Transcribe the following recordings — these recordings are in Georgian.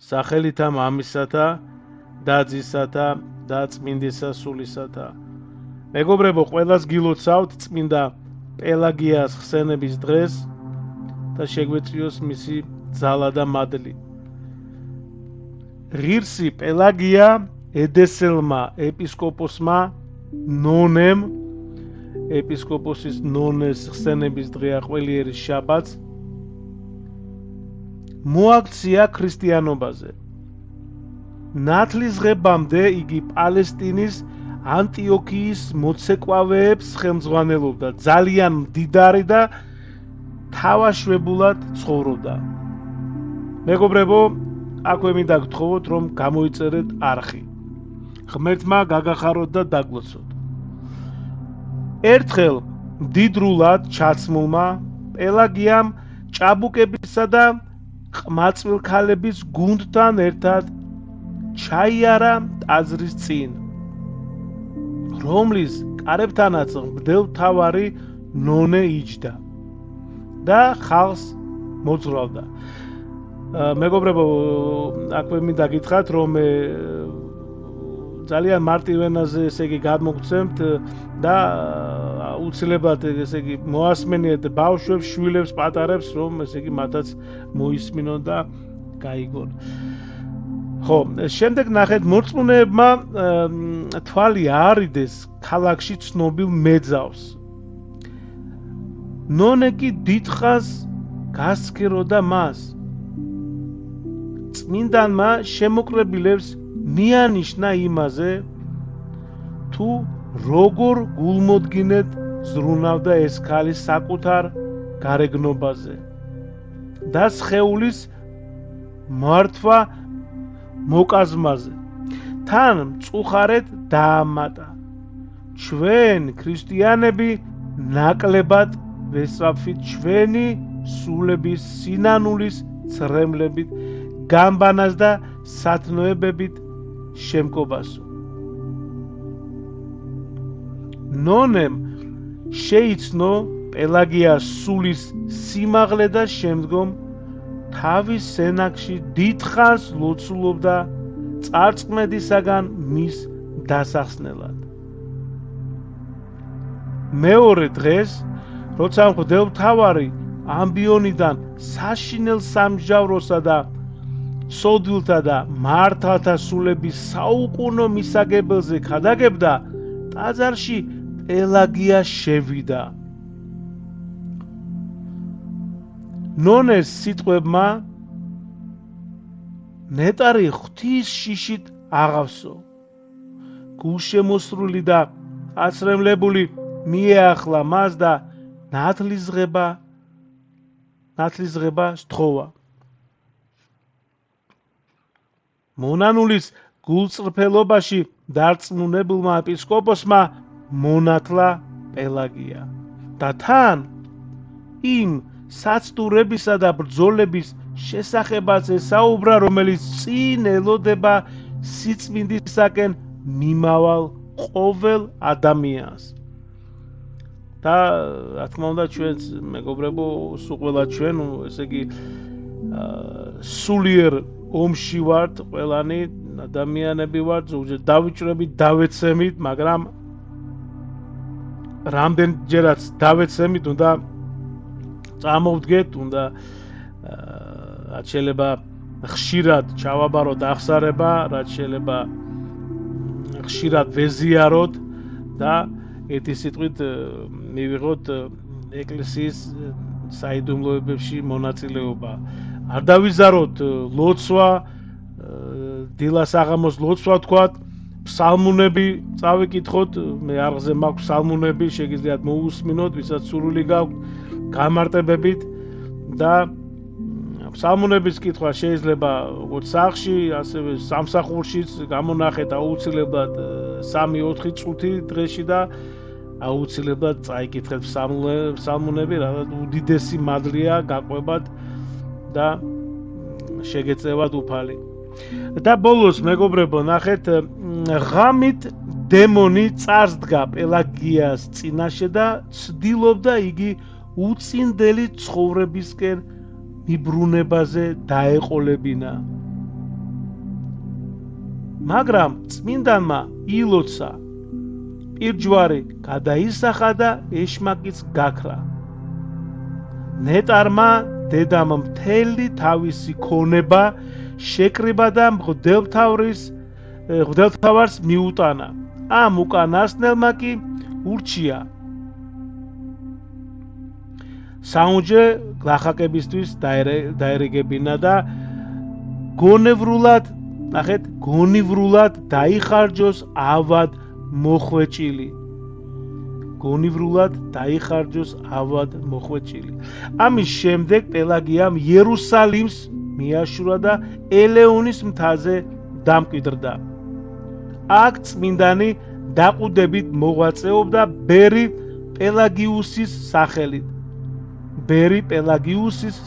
სახელითა მამისათა და ძისათა და წმინდისა სულისათა. მეგობრებო, ყველას გილოცავთ წმინდა პელაგიას ხსენების დღეს და შეგვეწიოს მისი ძალა და მადლი. ღირსი პელაგია ედესელმა ეპისკოპოსმა ნონემ, ეპისკოპოსის ნონეს ხსენების დღეა ყველიერის შაბათს, მოაქცია ქრისტიანობაზე. ნათლისღებამდე იგი პალესტინის ანტიოქიის მოცეკვავეებს ხელმძღვანელობდა, ძალიან მდიდარი და თავაშვებულად ცხოვრობდა. მეგობრებო, აქვე მინდა გთხოვოთ, რომ გამოიწერეთ არხი. ღმერთმა გაგახაროთ და დაგლოცოთ. ერთხელ მდიდრულად ჩაცმულმა პელაგიამ ჭაბუკებისა და ყმაწვილ ქალების გუნდთან ერთად ჩაიარა ტაძრის წინ, რომლის კარებთანაც მღვდელმთავარი ნონე იჯდა და ხალხს მოძრავდა. მეგობრებო, აქვე მინდა გითხრათ, რომ ძალიან მარტივ ენაზე ესე იგი გადმოგცემთ და უცილებლად ესე იგი მოასმენიეთ ბავშვებს, შვილებს, პატარებს, რომ ესე იგი მათაც მოისმინონ და გაიგონ. ხო, შემდეგ ნახეთ, მორწმუნეებმა თვალი აარიდეს ქალაქში ცნობილ მეძავს. ნონე კი დიდხანს გასცქეროდა მას. წმინდანმა შემოკრებილებს მიანიშნა იმაზე, თუ როგორ გულმოდგინედ ზრუნავდა ეს ქალი საკუთარ გარეგნობაზე და სხეულის მართვა მოკაზმაზე. თან მწუხარედ დაამატა. ჩვენ ქრისტიანები ნაკლებად ვესწრაფვით ჩვენი სულების სინანულის ცრემლებით, გამბანას და სათნოებებით შემკობასო. ნონემ შეიცნო პელაგიას სულის სიმაღლე და შემდგომ თავის სენაკში დიდხანს ლოცულობდა წარწმედისაგან მის დასახსნელად. მეორე დღეს, როცა მღვდელმთავარი ამბიონიდან საშინელ სამჟავროსა და სოდვილთა და მართალთა სულების საუკუნო მისაგებელზე ქადაგებდა, ტაძარში პელაგია შევიდა. ნონეს სიტყვებმა ნეტარი ღვთის შიშით აღავსო. გულშემოსრული და აცრემლებული მიეახლა მას და ნათლისღება სთხოვა. მონანულის გულწრფელობაში დარწმუნებულმა ეპისკოპოსმა მონათლა პელაგია და თან იმ საცდურებისა და ბრძოლების შესახებაც ესაუბრა, რომელიც წინ ელოდება სიწმინდისაკენ მიმავალ ყოველ ადამიანს. და რა თქმა უნდა, ჩვენც მეგობრებო, სულ ყველა ჩვენ, ესე იგი სულიერ ომში ვართ, ყველანი ადამიანები ვართ, ზოგჯერ დავიჭრებით, დავეცემით, მაგრამ რამდენჯერაც დავეცემით, უნდა წამოვდგეთ, უნდა რაც შეიძლება ხშირად ჩავაბაროთ აღსარება, რაც შეიძლება ხშირად ვეზიაროთ და ერთი სიტყვით მივიღოთ ეკლესიის საიდუმლოებებში მონაწილეობა. არ დავიზაროთ ლოცვა, დილას აღამოს ლოცვა თქვათ, ფსალმუნები წავიკითხოთ, მე არღზე მაქვს ფსალმუნები, შეგიძლიათ მოусმინოთ, ვისაც სურვილი გაქვთ, გამარტებებით და ფსალმუნების კითხვა შეიძლება როგორც სახლში, ასევე სამსახურშიც გამონახეთ აუცილებლად 3-4 წუთი დღეში და აუცილებლად წაიკითხეთ ფსალმუნები, რადგან უდიდესი მადლია გაყვებად და შეგეწევათ უფალი. და ბოლოს მეგობრებო, ნახეთ, ღამით დემონი წარსდგა პელაგიას წინაშე და ცდილობდა იგი უწინდელი ცხოვრებისკენ მიბრუნებაზე დაეყოლებინა. მაგრამ წმინდანმა ილოცა პირჯვარი გადაისახა და ეშმაკიც გაქრა. ნეტარმა დედამ მთელი თავისი ქონება შეკრიბა და მღვდელმთავარს მიუტანა. ამ უკანასკნელმა კი ურჩია საუნჯე გლახაკებისთვის დაერიგებინა და გონევრულად დაიხარჯოს ავად მოხვეჭილი. ამის შემდეგ პელაგიამ იერუსალიმს მიაშურა და ელეონის მთაზე დამკვიდრდა. აქ წმინდანი დაყუდებით მოღვაწეობდა ბერი პელაგიუსის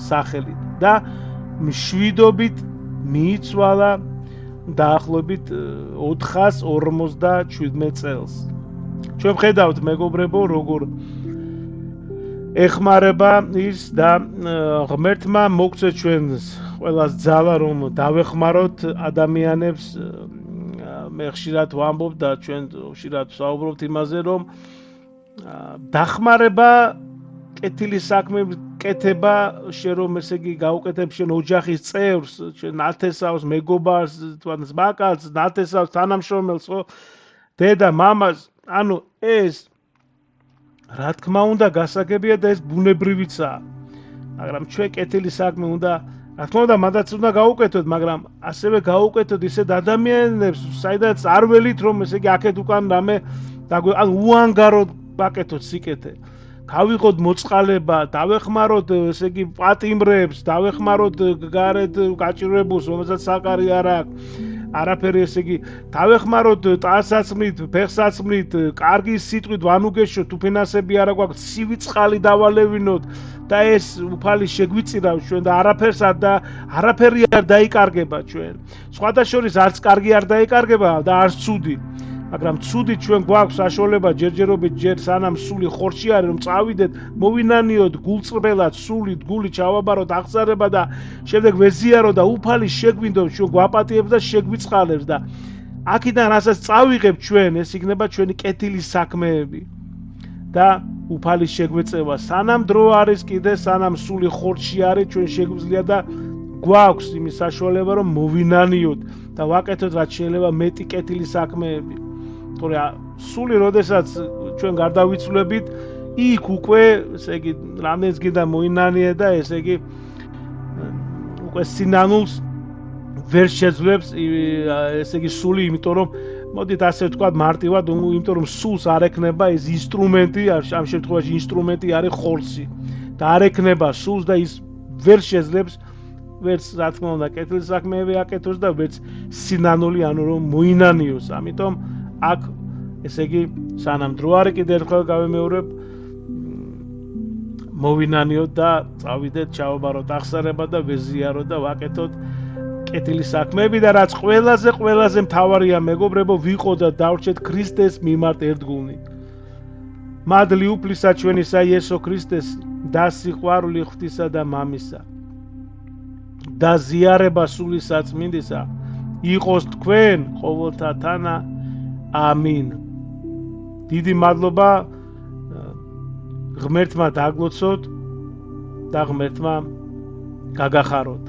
სახელით და მშვიდობით მიიცვალა დაახლოებით 457 წელს. ჩვენ ვხედავთ მეგობრებო, როგორ ეხმარება ის და ღმერთმა მოგცეთ ჩვენს ყველას ძალა, რომ დავეხმაროთ ადამიანებს. მე ხშირად ვამბობ და ჩვენ ხშირად ვსაუბრობთ იმაზე, რომ დახმარება კეთილი საქმეების კეთება, შენ რომ ესე იგი გაუკეთებ შენ ოჯახის წევრს, შენ ნათესავს, მეგობარს, ძმაკაცს, ნათესავს, თანამშრომელს, ხო? დედა, მამას, ანუ ეს რა თქმა უნდა გასაგებია და ეს ბუნებრივიცაა. მაგრამ ჩვენ კეთილი საქმე უნდა, რა თქმა უნდა, მანდაც უნდა გაუკეთოთ, მაგრამ ასევე გაუკეთოთ ისეთ ადამიანებს, საიდანაც არ ველით, რომ ესე იგი აქეთ უკან რამე ანუ უანგაროდ ვაკეთოთ სიკეთე. გავიღოთ მოწყალება, დავეხმაროთ ესე იგი პატიმრებს, დავეხმაროთ გარეთ გაჭირვებულს, რომელსაც საკარი არ აქვს. არაფერი ესე იგი დავეხმაროთ ტანსაცმლით, ფეხსაცმლით, კარგი სიტყვით ვანუგეშოთ, უფენასები არა გვაქვს, ცივი წყალი დავალევინოთ და ეს უფალი შეგვიწირავს ჩვენ და არაფერი არ დაიკარგება ჩვენ. სხვათა შორის არც კარგი არ დაიკარგება და არც ცუდი. მაგრამ ცუდი ჩვენ გვაქვს საშუალება ჯერჯერობით ჯერ სანამ სული ხორში არის რომ წავიდეთ, მოვინანიოთ გულწრბელად, სულით, გული ჩავაბაროთ აღწარება და შემდეგ ვეზიარო და უფალი შეგვინდოს, ჩვენ გვაპატიებს და შეგვიწყალებს და აქედან რასაც წავიღებ ჩვენ, ეს იქნება ჩვენი კეთილი საქმეები და უფალი შეგვეწევა. სანამ დრო არის კიდე, სანამ სული ხორში არის, ჩვენ შეგვიძლია და გვაქვს იმის საშუალება რომ მოვინანიოთ და ვაკეთოთ რაც შეიძლება მეტი კეთილი საქმეები. თორე სული როდესაც ჩვენ გარდავიცვლებით, იქ უკვე ესე იგი რამდენიც გინდა მოინანიე და ესე იგი უკვე სინანულს ვერ შეძლებს ესე იგი სული, იმიტომ რომ მოდით ასე ვთქვათ მარტივად, იმიტომ რომ სულს არ ექნება ეს ინსტრუმენტი, ამ შემთხვევაში ინსტრუმენტი არის ხორცი და არ ექნება სულს და ის ვერ შეძლებს ვერც რა თქმა უნდა კეთილი საქმეები აკეთოს და ვერც სინანული, ანუ რომ მოინანიოს. ამიტომ აქ ესე იგი სანამ დრო არის, კიდევ ერთხელ გავემეორებ, მოვინანიოთ და წავიდეთ, ჩავაბაროთ აღსარება და ვეზიაროთ და ვაკეთოთ კეთილი საქმეები და რაც ყველაზე მთავარია მეგობრებო, ვიყოთ და დავრჩეთ ქრისტეს მიმართ ერთგულნი. მადლი უფლისა ჩვენისა იესო ქრისტეს და სიყვარული ღვთისა და მამისა და ზიარება სული საწმინდისა იყოს თქვენ ყოველთა თანა. ამინ. დიდი მადლობა ღმერთმა დაგლოცოთ და ღმერთმა გაგახაროთ.